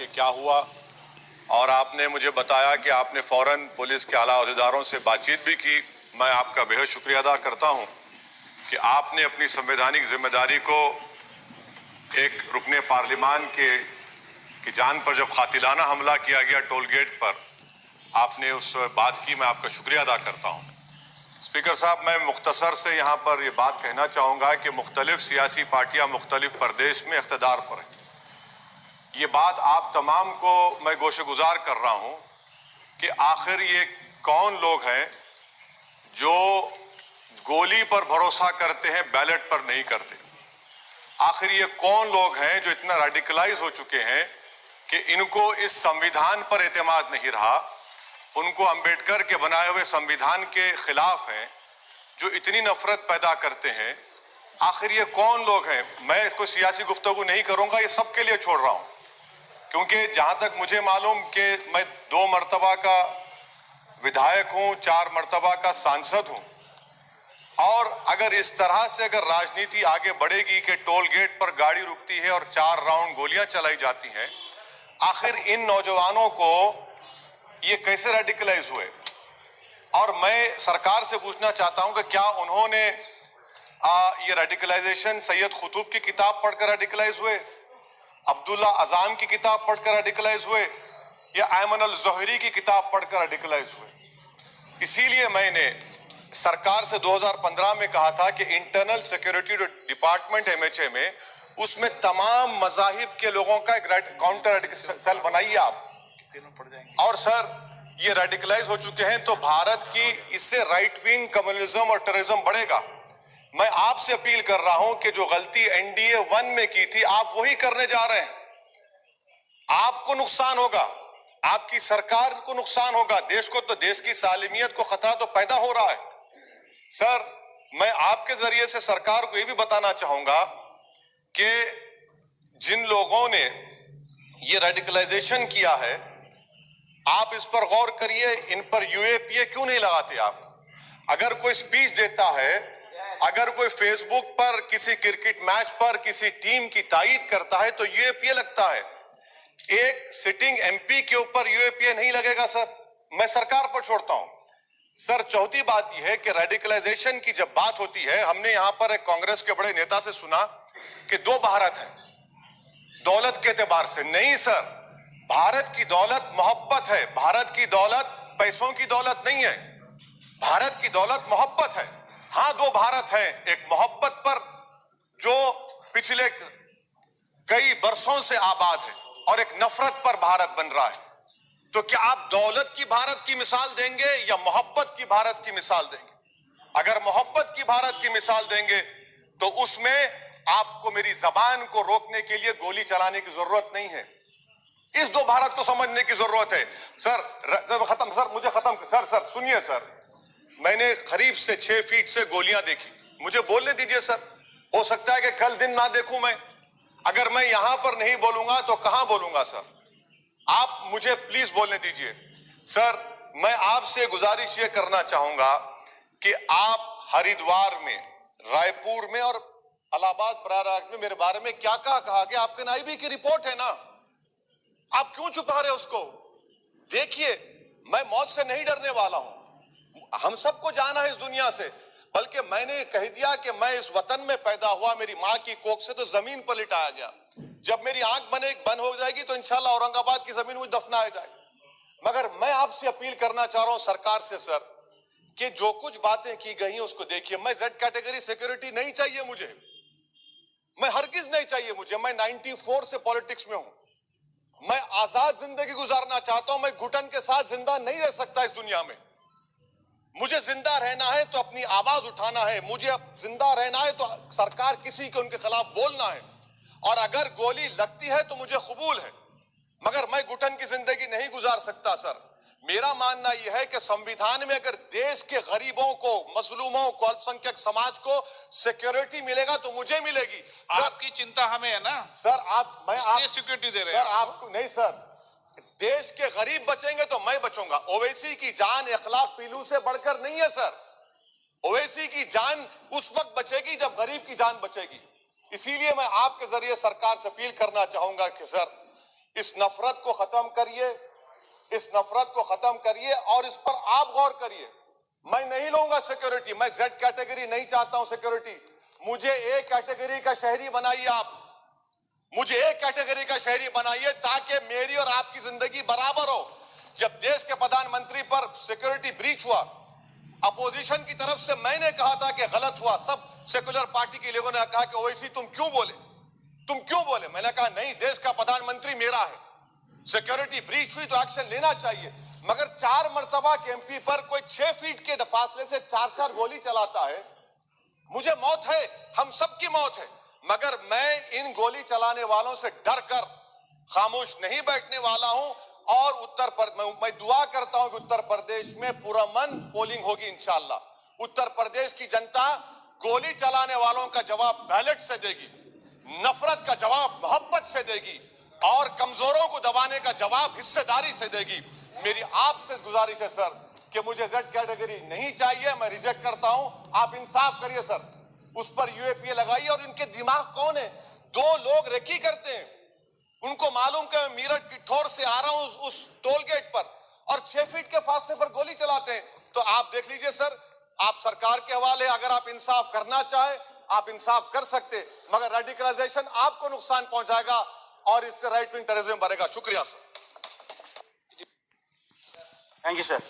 कि क्या हुआ, और आपने मुझे बताया कि आपने फौरन पुलिस के आला अहदेदारों से बातचीत भी की। मैं आपका बेहद शुक्रिया अदा करता हूं कि आपने अपनी संवैधानिक जिम्मेदारी को एक रुकने पार्लिमान की जान पर जब कातिलाना हमला किया गया टोल गेट पर, आपने उस बात की, मैं आपका शुक्रिया अदा करता हूं। स्पीकर साहब, मैं मुख्तसर से यहाँ पर ये बात कहना चाहूँगा कि मुख्तलिफ सियासी पार्टियाँ मुख्तलिफ प्रदेश में इख्तिदार पर हैं। ये बात आप तमाम को मैं गोशेगुजार कर रहा हूँ कि आखिर ये कौन लोग हैं जो गोली पर भरोसा करते हैं, बैलेट पर नहीं करते। आखिर ये कौन लोग हैं जो इतना रेडिकलाइज हो चुके हैं कि इनको इस संविधान पर एतमाद नहीं रहा, उनको अंबेडकर के बनाए हुए संविधान के खिलाफ हैं, जो इतनी नफरत पैदा करते हैं। आखिर ये कौन लोग हैं? मैं इसको सियासी गुफ्तगू नहीं करूंगा, ये सबके लिए छोड़ रहा हूं, क्योंकि जहां तक मुझे मालूम कि मैं 2 मरतबा का विधायक हूं, 4 मरतबा का सांसद हूं, और अगर इस तरह से अगर राजनीति आगे बढ़ेगी कि टोल गेट पर गाड़ी रुकती है और 4 राउंड गोलियां चलाई जाती हैं, आखिर इन नौजवानों को ये कैसे रेडिकलाइज हुए? और मैं सरकार से पूछना चाहता हूं कि क्या उन्होंने ये रेडिकलाइजेशन सैयद कुतुब की किताब पढ़कर रेडिकलाइज हुए, अब्दुल्ला अजाम की किताब पढ़कर रेडिकलाइज हुए, या अयमन अल ज़ोहरी की किताब पढ़कर रेडिकलाइज हुए? इसीलिए मैंने सरकार से 2015 में कहा था कि इंटरनल सिक्योरिटी डिपार्टमेंट MHA में, उसमें तमाम मजाहिब के लोगों का एक काउंटर सेल बनाइए आप। और सर, ये रेडिकलाइज हो चुके हैं तो भारत की इससे राइट विंग कम्युनिज्म और टेररिज्म बढ़ेगा। मैं आपसे अपील कर रहा हूं कि जो गलती NDA 1 में की थी, आप वही करने जा रहे हैं। आपको नुकसान होगा, आपकी सरकार को नुकसान होगा, देश को, तो देश की सालिमियत को खतरा तो पैदा हो रहा है। सर, मैं आपके जरिए से सरकार को यह भी बताना चाहूंगा कि जिन लोगों ने ये रेडिकलाइजेशन किया है, आप इस पर गौर करिए, इन पर UAPA क्यों नहीं लगाते आप? अगर कोई स्पीच देता है, अगर कोई फेसबुक पर किसी क्रिकेट मैच पर किसी टीम की तायीद करता है तो UAPA लगता है। एक सिटिंग MP के ऊपर UAPA नहीं लगेगा सर। मैं सरकार पर छोड़ता हूं। सर, चौथी बात यह है कि रेडिकलाइजेशन की जब बात होती है, हमने यहां पर एक कांग्रेस के बड़े नेता से सुना कि 2 भारत है दौलत के एतबार से। नहीं सर, भारत की दौलत मोहब्बत है। भारत की दौलत पैसों की दौलत नहीं है, भारत की दौलत मोहब्बत है। हाँ, 2 भारत है, एक मोहब्बत पर जो पिछले कई बरसों से आबाद है, और एक नफरत पर भारत बन रहा है। तो क्या आप दौलत की भारत की मिसाल देंगे या मोहब्बत की भारत की मिसाल देंगे? अगर मोहब्बत की भारत की मिसाल देंगे तो उसमें आपको मेरी जबान को रोकने के लिए गोली चलाने की जरूरत नहीं है। इस 2 भारत को समझने की जरूरत है। सर, खत्म सर, मुझे खत्म सर सुनिए सर, मैंने करीब से 6 फीट से गोलियां देखी, मुझे बोलने दीजिए सर। हो सकता है कि कल दिन ना देखूं मैं। अगर मैं यहां पर नहीं बोलूंगा तो कहां बोलूंगा सर? आप मुझे प्लीज बोलने दीजिए। सर, मैं आपसे गुजारिश ये करना चाहूंगा कि आप हरिद्वार में, रायपुर में और इलाहाबाद प्रयागराज में मेरे बारे में क्या कहा कि आपके नायबी की रिपोर्ट है ना, आप क्यों छुपा रहे उसको? देखिए, मैं मौत से नहीं डरने वाला हूं, हम सबको जाना है इस दुनिया से, बल्कि मैंने कह दिया कि मैं इस वतन में पैदा हुआ, मेरी मां की कोख से तो जमीन पर लिटाया गया। जब मेरी आंख बंद हो जाएगी तो इंशाल्लाह औरंगाबाद की जमीन मुझे दफनाया जाएगा। मगर मैं आपसे अपील करना चाह रहा हूं सरकार से सर, कि जो कुछ बातें की गई हैं उसको देखिए। मैं Z कैटेगरी सिक्योरिटी नहीं चाहिए मुझे, मैं हरगिज नहीं चाहिए मुझे। मैं 94 से पॉलिटिक्स में हूं। मैं आजाद जिंदगी गुजारना चाहता हूं। मैं घुटन के साथ जिंदा नहीं रह सकता इस दुनिया में। मुझे जिंदा रहना है तो अपनी आवाज उठाना है, मुझे जिंदा रहना है तो सरकार किसी के उनके खिलाफ बोलना है, और अगर गोली लगती है तो मुझे कबूल है, मगर मैं घुटन की जिंदगी नहीं गुजार सकता सर। मेरा मानना यह है कि संविधान में अगर देश के गरीबों को, मजलूमों को, अल्पसंख्यक समाज को सिक्योरिटी मिलेगा तो मुझे मिलेगी। आपकी चिंता हमें है ना सर, मैं सिक्योरिटी दे रहे हैं सर, आपको नहीं सर। देश के गरीब बचेंगे तो मैं बचूंगा। ओवैसी की जान इखलाक पीलू से बढ़कर नहीं है सर। ओवैसी की जान उस वक्त बचेगी जब गरीब की जान बचेगी। इसीलिए मैं आपके जरिए सरकार से अपील करना चाहूंगा कि सर, इस नफरत को खत्म करिए, इस नफरत को खत्म करिए और इस पर आप गौर करिए। मैं नहीं लूंगा सिक्योरिटी, मैं जेड कैटेगरी नहीं चाहता हूं सिक्योरिटी। मुझे ए कैटेगरी का शहरी बनाइए आप, मुझे ए कैटेगरी का शहरी बनाइए ताकि मेरी और आपकी जिंदगी बराबर हो। जब देश के प्रधानमंत्री पर सिक्योरिटी ब्रीच हुआ, अपोजिशन की तरफ से मैंने कहा था कि गलत हुआ। सब सेकुलर पार्टी के लोगों ने कहा कि ओवैसी तुम क्यों बोले? मैंने कहा नहीं, देश का प्रधानमंत्री मेरा है, सिक्योरिटी ब्रीच हुई तो एक्शन लेना चाहिए। मगर 4 मर्तबा के एमपी पर कोई 6 फीट के फासले से 4-4 गोली चलाता है। मुझे मौत है, हम सबकी मौत है, मगर मैं इन गोली चलाने वालों से डर कर खामोश नहीं बैठने वाला हूं। और मैं दुआ करता हूं कि उत्तर प्रदेश में पुरअमन पोलिंग होगी इंशाअल्लाह। उत्तर प्रदेश की जनता गोली चलाने वालों का जवाब बैलेट से देगी, नफरत का जवाब मोहब्बत से देगी और कमजोरों को दबाने का जवाब हिस्सेदारी से देगी। मेरी आपसे गुजारिश है सर कि मुझे जेड कैटेगरी नहीं चाहिए, मैं रिजेक्ट करता हूं। आप इंसाफ करिए सर, उस पर यूएपीए लगाइए। और इनके दिमाग कौन है? 2 लोग रेकी करते हैं, उनको मालूम कि मैं मीरठ की ठोर से आ रहा हूं उस टोल गेट पर, और 6 फीट के फासले पर गोली चलाते हैं। तो आप देख लीजिए सर, आप सरकार के हवाले, अगर आप इंसाफ करना चाहे आप इंसाफ कर सकते, मगर रेडिकलाइजेशन आपको नुकसान पहुंचाएगा और इससे राइट विंग टेररिज्म बढ़ेगा। शुक्रिया सर। Thank you sir.